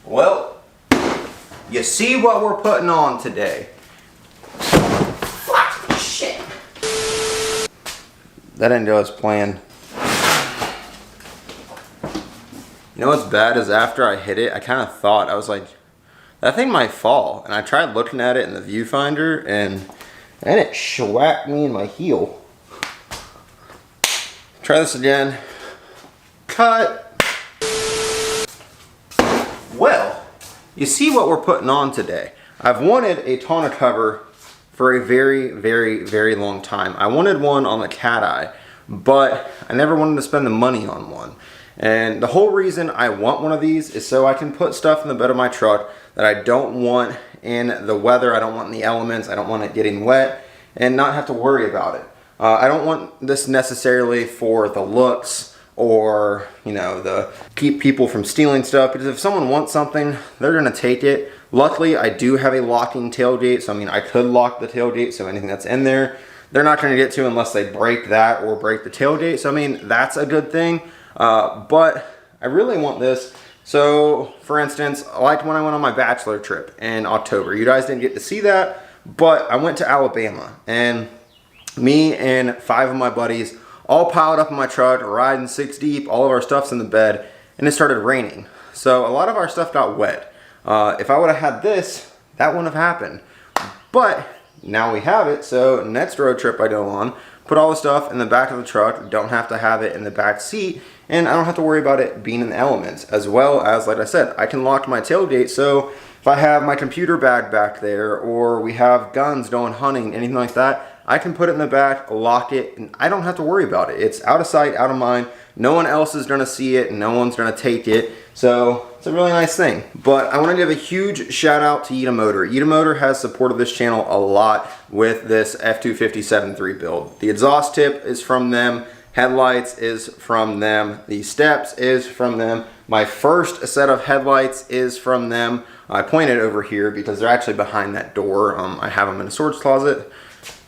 Well, you see what we're putting on today. Fuck, shit. That didn't go as planned. You know what's bad is after I hit it, I kind of thought, I was like, that thing might fall. And I tried looking at it in the viewfinder and it schwacked me in my heel. Try this again. Cut. Well, you see what we're putting on today. I've wanted a tonneau cover for a very, very, very long time. I wanted one on the cat eye, but I never wanted to spend the money on one. And the whole reason I want one of these is so I can put stuff in the bed of my truck that I don't want in the weather, I don't want in the elements, I don't want it getting wet, and not have to worry about it. I don't want this necessarily for the looks or, you know, the keep people from stealing stuff, because if someone wants something, they're gonna take it. Luckily, I do have a locking tailgate, so I mean, I could lock the tailgate, so anything that's in there, they're not gonna get to unless they break that or break the tailgate. So I mean, that's a good thing. But I really want this. So for instance, like when I went on my bachelor trip in October, you guys didn't get to see that, but I went to Alabama and me and 5 of my buddies all piled up in my truck, riding 6 deep, all of our stuff's in the bed, and it started raining. So a lot of our stuff got wet. If I would have had this, that wouldn't have happened. But now we have it, so next road trip I go on, put all the stuff in the back of the truck, don't have to have it in the back seat, and I don't have to worry about it being in the elements. As well as, like I said, I can lock my tailgate, so if I have my computer bag back there, or we have guns going hunting, anything like that, I can put it in the back, lock it, and I don't have to worry about it. It's out of sight, out of mind. No one else is gonna see it, and no one's gonna take it. So it's a really nice thing. But I wanna give a huge shout out to YITAMotor. YITAMotor has supported this channel a lot with this F250-7.3 build. The exhaust tip is from them. Headlights is from them. The steps is from them. My first set of headlights is from them. I pointed over here because they're actually behind that door. I have them in a storage closet.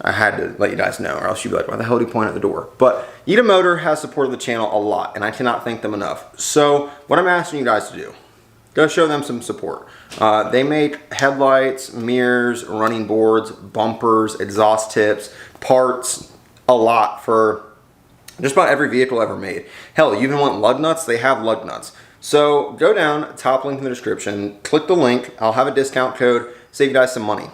I had to let you guys know, or else you'd be like, why the hell do you point at the door? But YITAMotor has supported the channel a lot, and I cannot thank them enough. So what I'm asking you guys to do, go show them some support. They make headlights, mirrors, running boards, bumpers, exhaust tips, parts, a lot for just about every vehicle ever made. Hell, you even want lug nuts? They have lug nuts. So go down, top link in the description, click the link. I'll have a discount code, save you guys some money.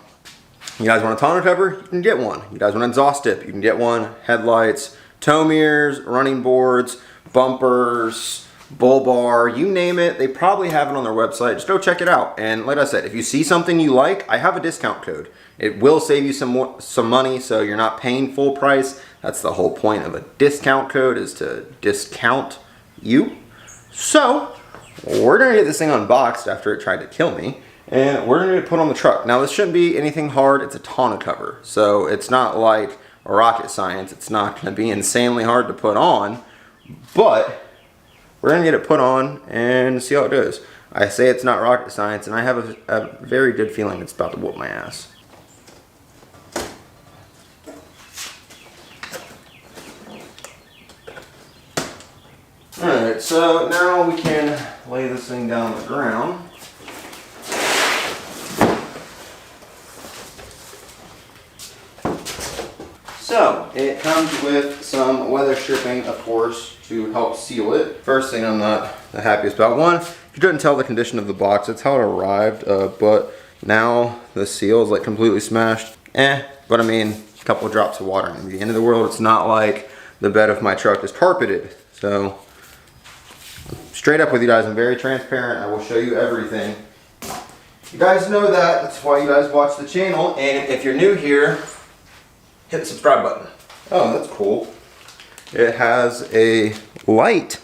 You guys want a tonneau cover? You can get one. You guys want an exhaust tip? You can get one. Headlights, tow mirrors, running boards, bumpers, bull bar, you name it. They probably have it on their website. Just go check it out. And like I said, if you see something you like, I have a discount code. It will save you some money, so you're not paying full price. That's the whole point of a discount code, is to discount you. So we're gonna get this thing unboxed after it tried to kill me, and we're gonna get it put on the truck. Now this shouldn't be anything hard. It's a tonneau cover, so it's not like a rocket science. It's not gonna be insanely hard to put on, but we're gonna get it put on and see how it goes. I say it's not rocket science, and I have a very good feeling it's about to whoop my ass. Alright, so now we can lay this thing down on the ground. So, it comes with some weather stripping, of course, to help seal it. First thing I'm not the happiest about. One, if you couldn't tell the condition of the box, that's how it arrived, but now the seal is like completely smashed. But I mean, a couple of drops of water. At the end of the world, it's not like the bed of my truck is carpeted. So, straight up with you guys, I'm very transparent. I will show you everything. You guys know that. That's why you guys watch the channel. And if you're new here, hit the subscribe button. Oh, that's cool. It has a light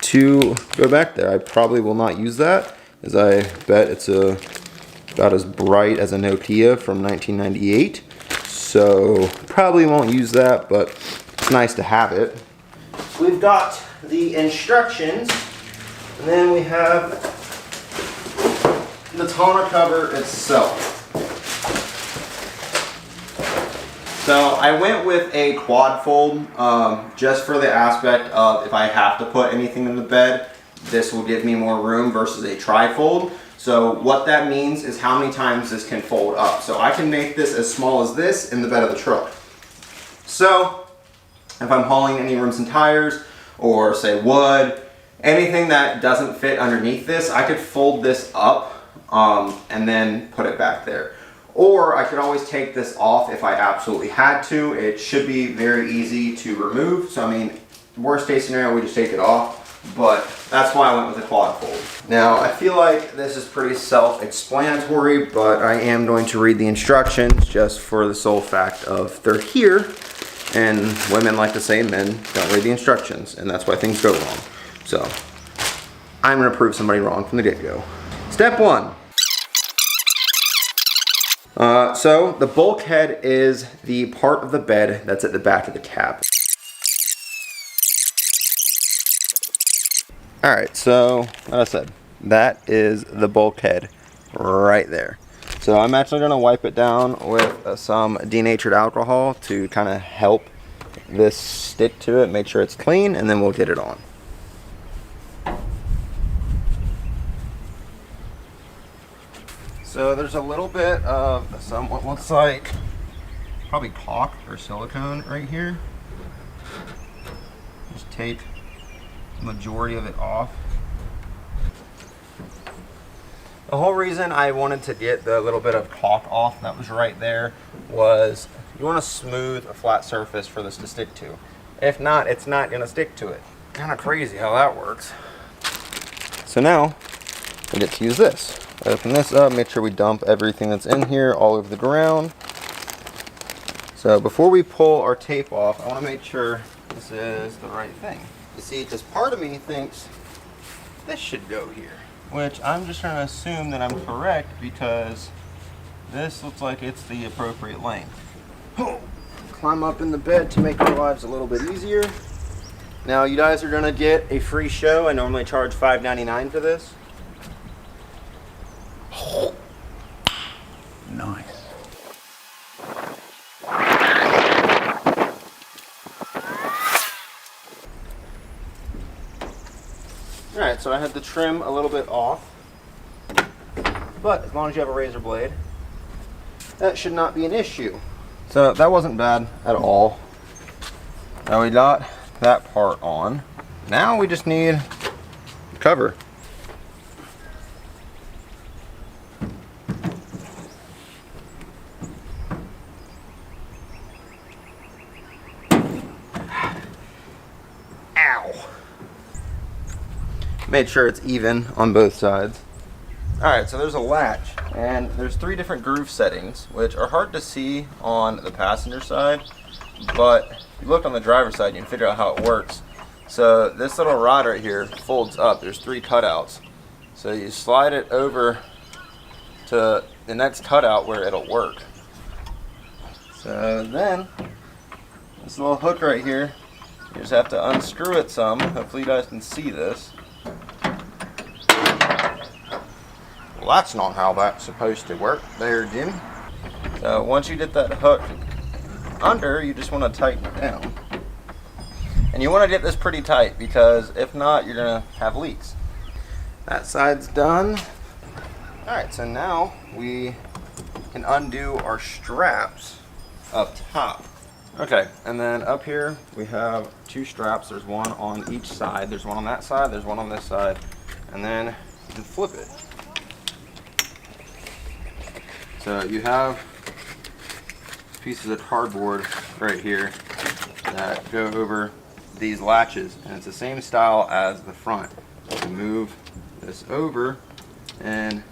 to go back there. I probably will not use that, as I bet it's about as bright as a Nokia from 1998. So probably won't use that, but it's nice to have it. We've got the instructions, and then we have the tonneau cover itself. So I went with a quad fold just for the aspect of if I have to put anything in the bed, this will give me more room versus a tri-fold. So what that means is how many times this can fold up. So I can make this as small as this in the bed of the truck. So if I'm hauling any rims and tires, or say wood, anything that doesn't fit underneath this, I could fold this up and then put it back there. Or I could always take this off if I absolutely had to. It should be very easy to remove. So I mean, worst case scenario, we just take it off, but that's why I went with the quad fold. Now I feel like this is pretty self-explanatory, but I am going to read the instructions just for the sole fact of they're here, and women like to say men don't read the instructions, and that's why things go wrong. So I'm gonna prove somebody wrong from the get-go. Step one. So the bulkhead is the part of the bed that's at the back of the cab. All right, so like I said, that is the bulkhead right there. So I'm actually gonna wipe it down with some denatured alcohol to kind of help this stick to it, make sure it's clean, and then we'll get it on. So there's a little bit of some what looks like probably caulk or silicone right here. Just tape the majority of it off. The whole reason I wanted to get the little bit of caulk off that was right there was you want to smooth a flat surface for this to stick to. If not, it's not going to stick to it. Kind of crazy how that works. So now we get to use this. Open this up, make sure we dump everything that's in here all over the ground. So before we pull our tape off, I want to make sure this is the right thing. You see, because part of me thinks this should go here, which I'm just trying to assume that I'm correct because this looks like it's the appropriate length. Climb up in the bed to make our lives a little bit easier. Now you guys are gonna get a free show. I normally charge $5.99 for this. Nice. Alright, so I had to trim a little bit off, but as long as you have a razor blade, that should not be an issue. So that wasn't bad at all. Now we got that part on. Now we just need the cover. Made sure it's even on both sides. Alright, so there's a latch, and there's 3 different groove settings, which are hard to see on the passenger side, but if you look on the driver's side, you can figure out how it works. So this little rod right here folds up. There's 3 cutouts. So you slide it over to the next cutout where it'll work. So then, this little hook right here, you just have to unscrew it some. Hopefully you guys can see this. Well, that's not how that's supposed to work there, Jimmy. So once you get that hook under, you just want to tighten it down. And you want to get this pretty tight because if not, you're going to have leaks. That side's done. Alright, so now we can undo our straps up top. Okay, and then up here we have 2 straps. There's one on each side. There's one on that side, there's one on this side. And then you can flip it. So you have pieces of cardboard right here that go over these latches, and it's the same style as the front. You move this over and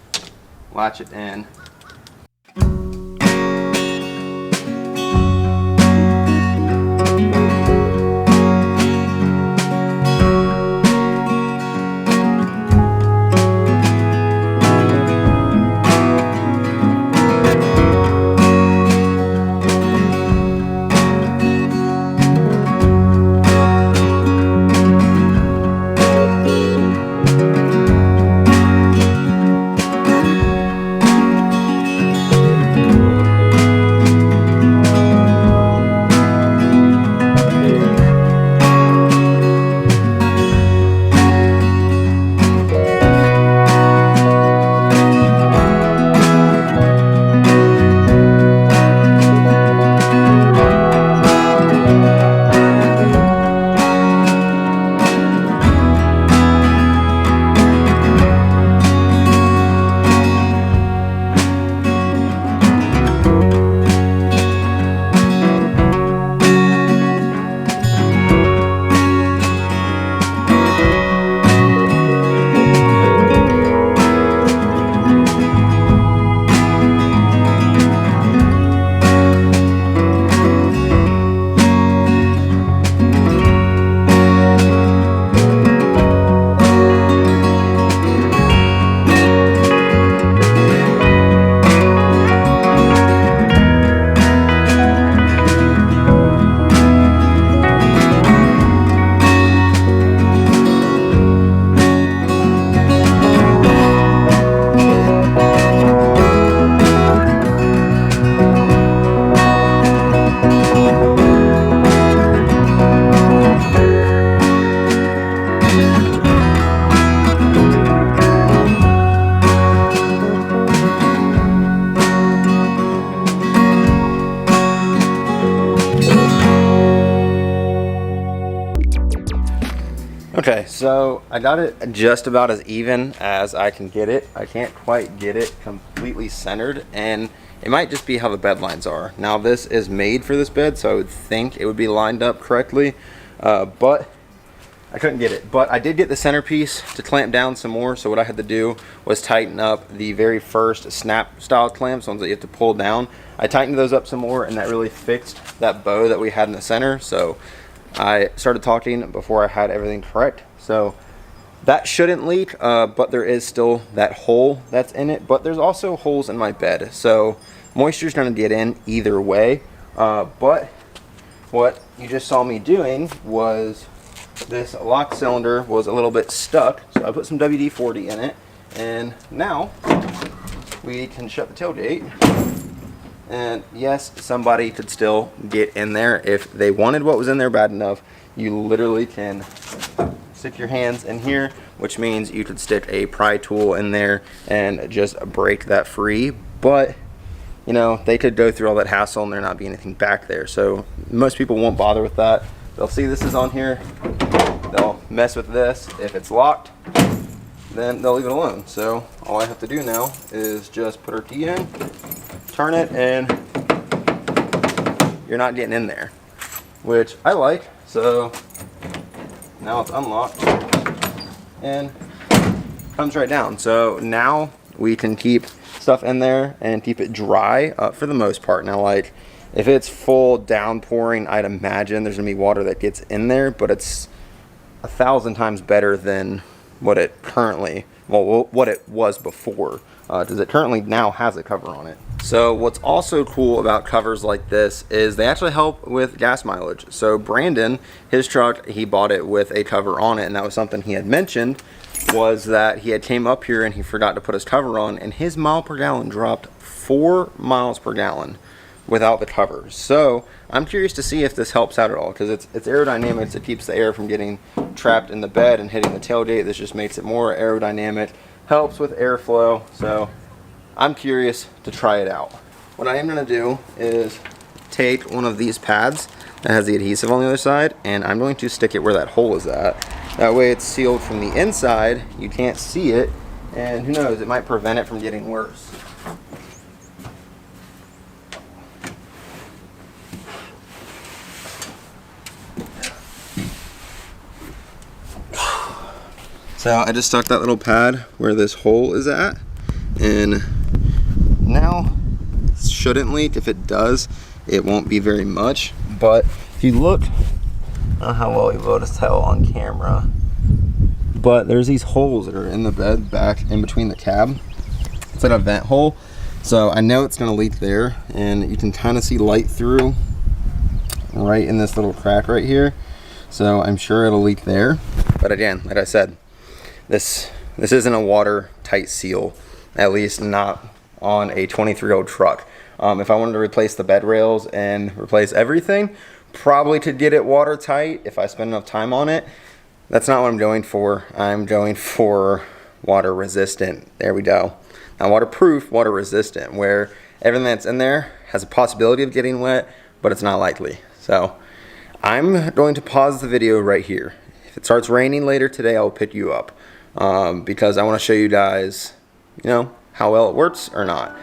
latch it in. So I got it just about as even as I can get it. I can't quite get it completely centered, and it might just be how the bed lines are. Now this is made for this bed, so I would think it would be lined up correctly, but I couldn't get it. But I did get the centerpiece to clamp down some more, so what I had to do was tighten up the very first snap style clamps, ones that you have to pull down. I tightened those up some more, and that really fixed that bow that we had in the center. So I started talking before I had everything correct. So that shouldn't leak, but there is still that hole that's in it. But there's also holes in my bed, so moisture's gonna get in either way. But what you just saw me doing was this lock cylinder was a little bit stuck, so I put some WD-40 in it, and now we can shut the tailgate. And yes, somebody could still get in there if they wanted what was in there bad enough. You literally can stick your hands in here, which means you could stick a pry tool in there and just break that free. But you know, they could go through all that hassle and there not be anything back there. So most people won't bother with that. They'll see this is on here, they'll mess with this. If it's locked, then they'll leave it alone. So all I have to do now is just put our key in, turn it, and you're not getting in there, which I like. So now it's unlocked and comes right down. So now we can keep stuff in there and keep it dry for the most part. Now, like if it's full downpouring, I'd imagine there's gonna be water that gets in there, but it's 1,000 times better than what it currently, well, what it was before, because it currently now has a cover on it. So what's also cool about covers like this is they actually help with gas mileage. So Brandon, his truck, he bought it with a cover on it, and that was something he had mentioned, was that he had came up here and he forgot to put his cover on, and his mile per gallon dropped 4 miles per gallon without the cover. So I'm curious to see if this helps out at all, because it's aerodynamics. It keeps the air from getting trapped in the bed and hitting the tailgate. This just makes it more aerodynamic, helps with airflow. So I'm curious to try it out. What I am going to do is take one of these pads that has the adhesive on the other side, and I'm going to stick it where that hole is at. That way it's sealed from the inside, you can't see it, and who knows, it might prevent it from getting worse. So I just stuck that little pad where this hole is at, and now it shouldn't leak. If it does, it won't be very much, but if you look, I don't know how well you'll be able to tell on camera, but there's these holes that are in the bed back in between the cab. It's like a vent hole, so I know it's gonna leak there, and you can kind of see light through right in this little crack right here, so I'm sure it'll leak there. But again, like I said, this isn't a watertight seal, at least not on a 23-year-old truck. If I wanted to replace the bed rails and replace everything, probably could get it watertight if I spend enough time on it. That's not what I'm going for. I'm going for water resistant. There we go. Now waterproof, water resistant, where everything that's in there has a possibility of getting wet, but it's not likely. So I'm going to pause the video right here. If it starts raining later today, I'll pick you up, because I want to show you guys, you know, how well it works or not.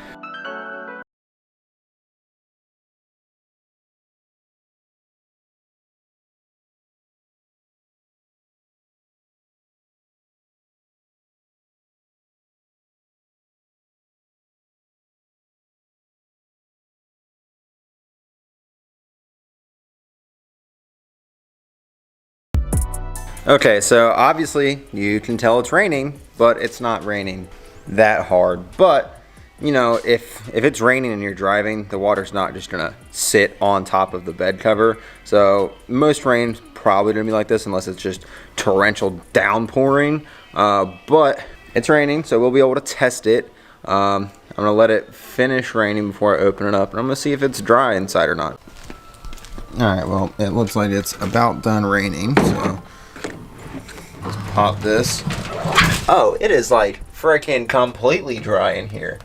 Okay, so obviously you can tell it's raining, but it's not raining that hard. But you know, if it's raining and you're driving, the water's not just gonna sit on top of the bed cover. So most rain's probably gonna be like this unless it's just torrential downpouring. But it's raining, so we'll be able to test it. I'm gonna let it finish raining before I open it up, and I'm gonna see if it's dry inside or not. All right, well, it looks like it's about done raining, so let's pop this. Oh, it is like freaking completely dry in here.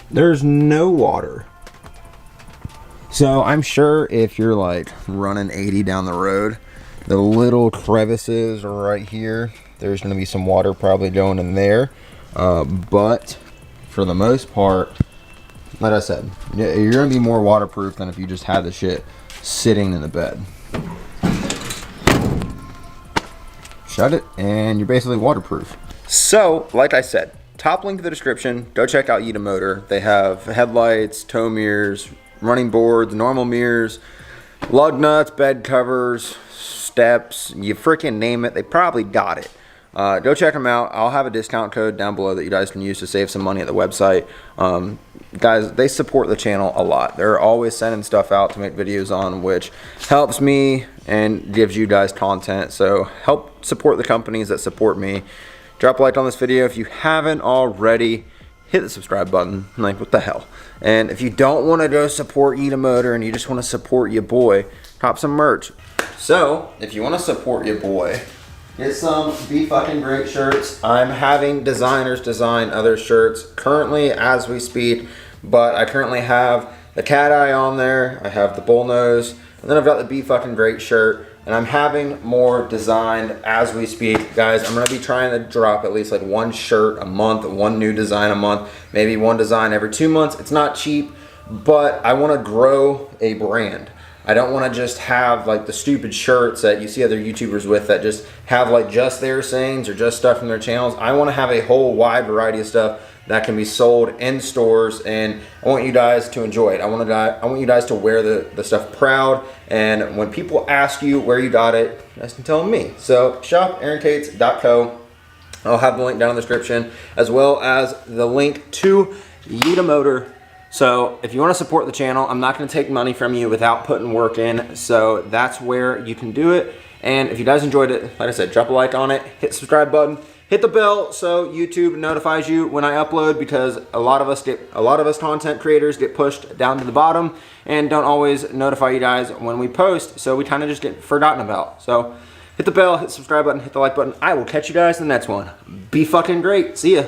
There's no water. So I'm sure if you're like running 80 down the road The little crevices right here, there's going to be some water probably going in there. But for the most part, like I said, you're going to be more waterproof than if you just had the shit sitting in the bed. Shut it, and you're basically waterproof. So, like I said, top link in the description. Go check out YITAMotor. They have headlights, tow mirrors, running boards, normal mirrors, lug nuts, bed covers, steps, you freaking name it, they probably got it. Go check them out. I'll have a discount code down below that you guys can use to save some money at the website. Guys, they support the channel a lot. They're always sending stuff out to make videos on, which helps me and gives you guys content. So help support the companies that support me. Drop a like on this video if you haven't already. Hit the subscribe button. Like, what the hell? And if you don't want to go support YITAMotor and you just want to support your boy, cop some merch. So, if you want to support your boy, get some Be Fucking Great shirts. I'm having designers design other shirts currently as we speak, but I currently have the cat eye on there, I have the bull nose, and then I've got the Be Fucking Great shirt, and I'm having more designed as we speak. Guys, I'm going to be trying to drop at least like one shirt a month, one new design a month, maybe one design every 2 months. It's not cheap, but I want to grow a brand. I don't want to just have like the stupid shirts that you see other YouTubers with that just have like just their sayings or just stuff from their channels. I want to have a whole wide variety of stuff that can be sold in stores, and I want you guys to enjoy it. I want you guys to wear the stuff proud, and when people ask you where you got it, you guys can tell them me. So shop aaroncates.co. I'll have the link down in the description, as well as the link to YITAMotor. So if you want to support the channel, I'm not going to take money from you without putting work in. So that's where you can do it. And if you guys enjoyed it, like I said, drop a like on it, hit the subscribe button, hit the bell so YouTube notifies you when I upload, because a lot of us content creators get pushed down to the bottom and don't always notify you guys when we post. So we kind of just get forgotten about. So hit the bell, hit the subscribe button, hit the like button. I will catch you guys in the next one. Be fucking great. See ya.